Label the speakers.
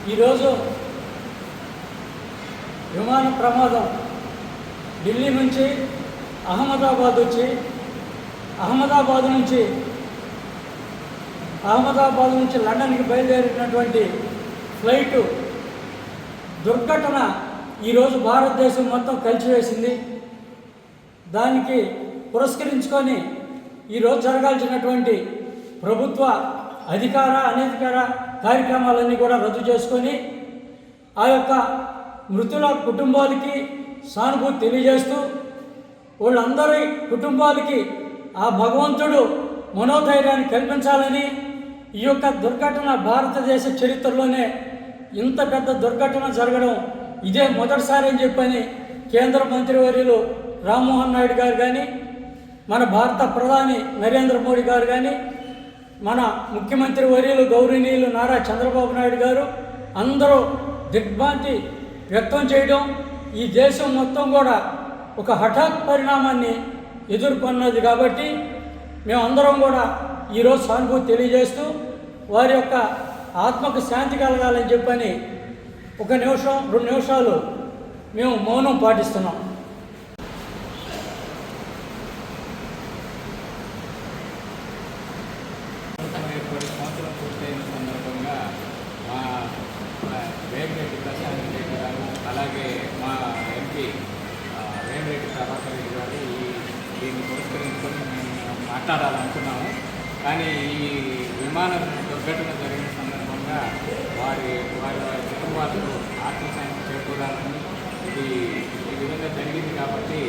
Speaker 1: ఈరోజు విమాన ప్రమాదం ఢిల్లీ నుంచి అహ్మదాబాద్ వచ్చి అహ్మదాబాద్ నుంచి లండన్కి బయలుదేరినటువంటి ఫ్లైటు దుర్ఘటన ఈరోజు భారతదేశం మొత్తం కలిసివేసింది. దానికి పురస్కరించుకొని ఈరోజు జరగాల్సినటువంటి ప్రభుత్వ అధికార అనధికార కార్యక్రమాలన్నీ కూడా రద్దు చేసుకొని ఆ యొక్క మృతుల కుటుంబాలకి సానుభూతి తెలియజేస్తూ వాళ్ళందరి కుటుంబాలకి ఆ భగవంతుడు మనోధైర్యాన్ని కల్పించాలని, ఈ యొక్క దుర్ఘటన భారతదేశ చరిత్రలోనే ఇంత పెద్ద దుర్ఘటన జరగడం ఇదే మొదటిసారి అని చెప్పని కేంద్ర మంత్రివర్యులు రామ్మోహన్ నాయుడు గారు కానీ, మన భారత ప్రధాని నరేంద్ర మోడీ గారు కానీ, మన ముఖ్యమంత్రి వర్యులు గౌరవనీయులు నారా చంద్రబాబు నాయుడు గారు అందరూ దిగ్భ్రాంతి వ్యక్తం చేయడం, ఈ దేశం మొత్తం కూడా ఒక హఠాత్ పరిణామాన్ని ఎదుర్కొన్నది. కాబట్టి మేమందరం కూడా ఈరోజు సానుభూతి తెలియజేస్తూ వారి యొక్క ఆత్మకు శాంతి కలగాలని చెప్పని 1 నిమిషం 2 నిమిషాలు మేము మౌనం పాటిస్తున్నాం.
Speaker 2: సంవత్సరం పూర్తయిన సందర్భంగా మా వేమిరెడ్డి ప్రశాంత్ రెడ్డి గారు, అలాగే మా ఎంపీ వేమిరెడ్డి ప్రభాకర్ రెడ్డి గారు దీన్ని పురస్కరించుకొని మేము మాట్లాడాలనుకున్నాము. కానీ ఈ విమాన దుర్ఘటన జరిగిన సందర్భంగా వారి కుటుంబాలకు ఆత్మశాంతి చేకూరాలని ఈ విధంగా జరిగింది. కాబట్టి